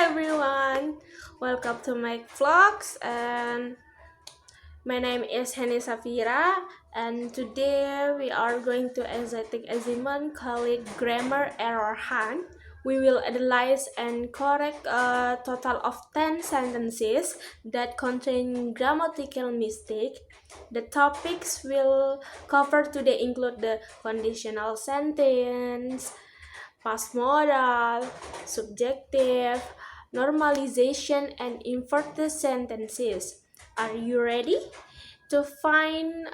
everyone, welcome to my vlogs and my name is Heni Safira and today we are going to exciting assignment called grammar error hunt. We will analyze and correct a total of 10 sentences that contain grammatical mistake. The topics we'll cover today include the conditional sentence, past modal, subjective, normalization, and inverted sentences. Are you ready to find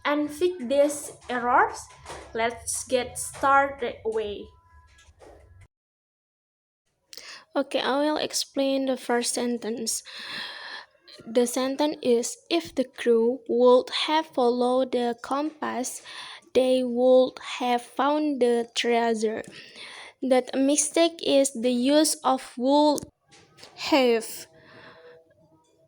and fix these errors? Let's get started right away. Okay, I will explain the first sentence. The sentence is if the crew would have followed the compass, they would have found the treasure. That mistake is the use of would have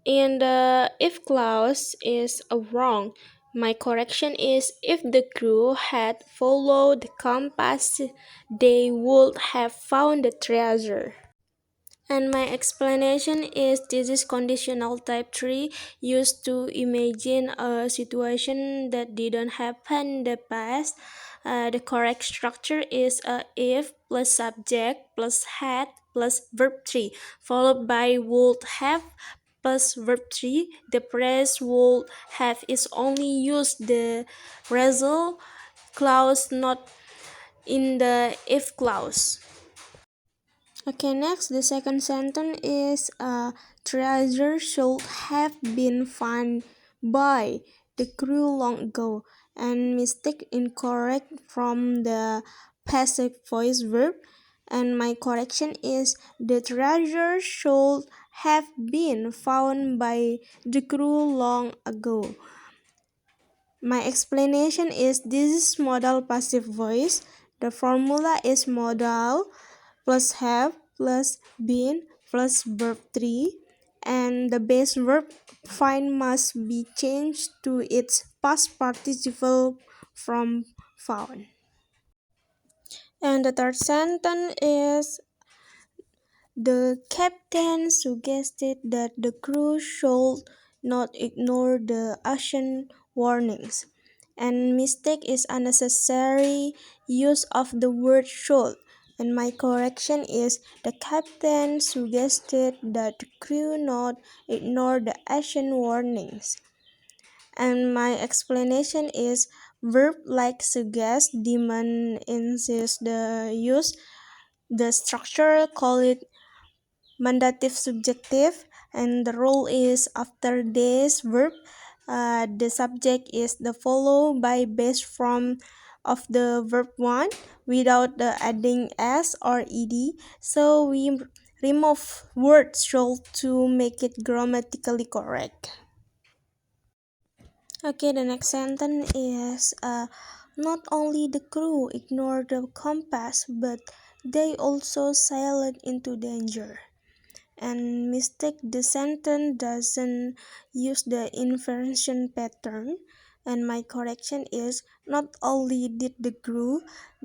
in the if clause is wrong. My correction is if the crew had followed the compass, they would have found the treasure. And my explanation is this is conditional type 3 used to imagine a situation that didn't happen in the past. The correct structure is if plus subject plus had plus verb 3 followed by would have plus verb 3. The phrase would have is only used the result clause, not in the if clause. Okay, next, the second sentence is treasure should have been found by the crew long ago, and mistake incorrect from the passive voice verb. And my correction is the treasure should have been found by the crew long ago. My explanation is this is modal passive voice. The formula is modal plus have plus been plus verb 3, and the base verb find must be changed to its past participle from found. And the third sentence is the captain suggested that the crew should not ignore the action warnings, and mistake is unnecessary use of the word should. And my correction is the captain suggested that the crew not ignore the action warnings. And my explanation is verb like suggest, demand, insist, the use, the structure call it mandative subjective, and the role is after this verb. The subject is the follow by base form of the verb 1 without the adding s or ed, so we remove word should to make it grammatically correct. Okay, the next sentence is not only the crew ignored the compass, but they also sailed into danger. And mistake the sentence doesn't use the inversion pattern, and my correction is not only did the crew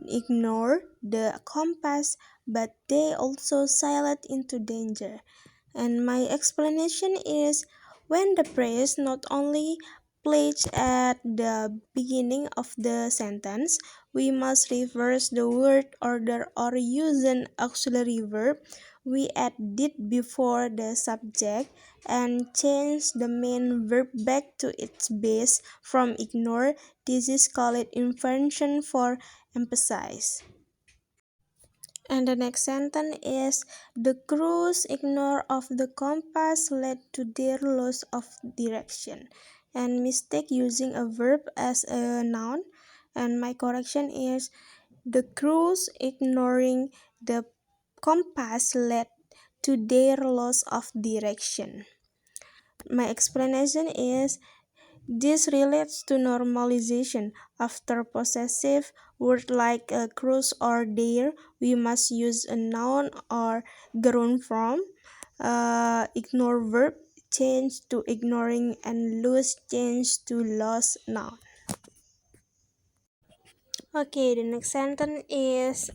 ignore the compass, but they also sailed into danger. And my explanation is when the phrase not only placed at the beginning of the sentence, we must reverse the word order or use an auxiliary verb. We add did before the subject and change the main verb back to its base from ignore. This is called inversion for emphasis. And the next sentence is the crew's ignore of the compass led to their loss of direction. And mistake using a verb as a noun. And my correction is the crew's ignoring the compass led to their loss of direction. My explanation is this relates to normalization. After possessive word like cruise or dare, we must use a noun or grown form. Ignore verb change to ignoring, and lose change to lost noun. Okay, the next sentence is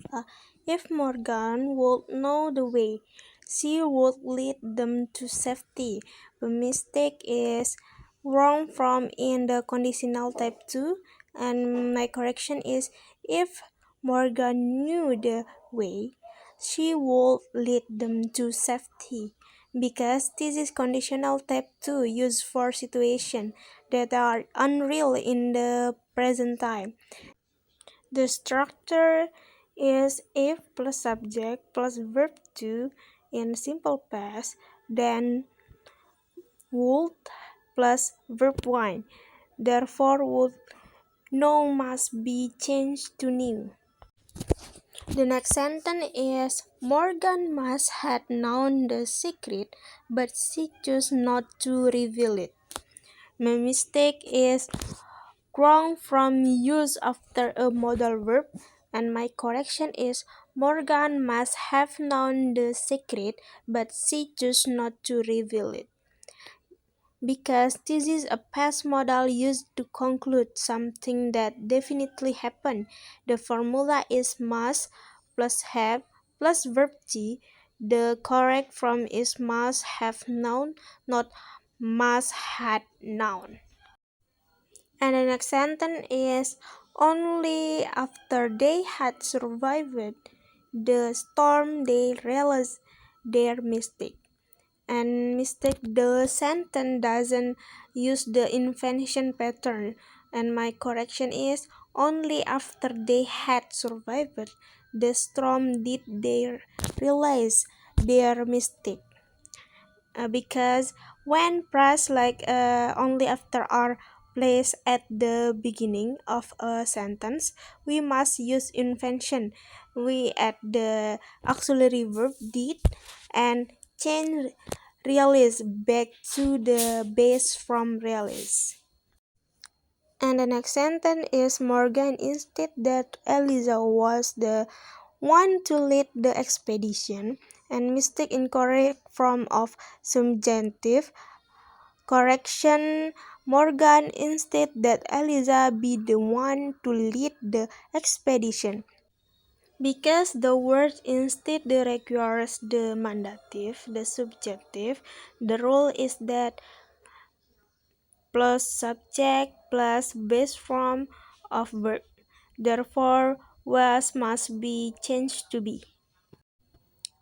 if Morgan would know the way, she would lead them to safety. The mistake is wrong from in the conditional type 2, and my correction is if Morgan knew the way, she would lead them to safety. Because this is conditional type 2 used for situations that are unreal in the present time. The structure is if plus subject plus verb 2 in simple past, then would plus verb 1. Therefore, would know must be changed to new. The next sentence is Morgan must have known the secret, but she chose not to reveal it. My mistake is grown from use after a modal verb, and my correction is Morgan must have known the secret, but she chose not to reveal it. Because this is a past modal used to conclude something that definitely happened. The formula is must plus have plus verb T. The correct form is must have known, not must had known. And the next sentence is only after they had survived the storm they realized their mistake. And mistake, the sentence doesn't use the invention pattern. And my correction is only after they had survived the storm did they realize their mistake. Because when pressed like only after are placed at the beginning of a sentence, we must use invention. We add the auxiliary verb did and change realize back to the base from realize. And the next sentence is Morgan instead that Eliza was the one to lead the expedition, and mistake incorrect form of subjunctive. Correction Morgan instead that Eliza be the one to lead the expedition. Because the word instead requires the mandative, the subjective, the rule is that plus subject plus base form of verb. Therefore, was must be changed to be.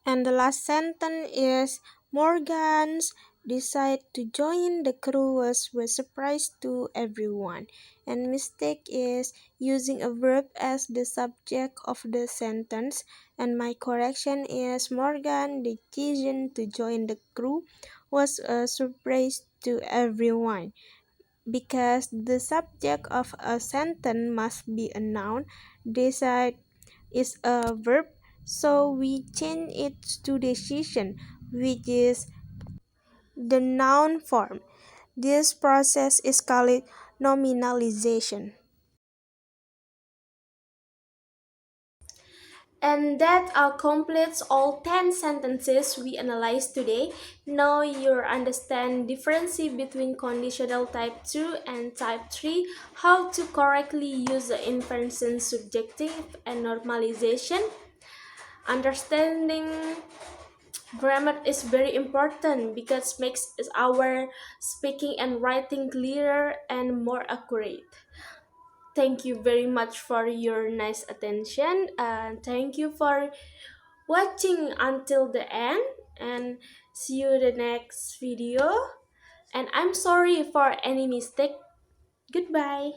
And the last sentence is Morgan's decide to join the crew was surprise to everyone. And mistake is using a verb as the subject of the sentence. And my correction is Morgan's decision to join the crew was a surprise to everyone. Because the subject of a sentence must be a noun, decide is a verb, so we change it to decision, which is the noun form. This process is called nominalization. And that completes all 10 sentences we analyzed today. Now you understand difference between conditional type 2 and type 3, how to correctly use the inference subjective and normalization. Understanding grammar is very important because makes our speaking and writing clearer and more accurate. Thank you very much for your nice attention, and thank you for watching until the end, and see you the next video, and I'm sorry for any mistake. Goodbye.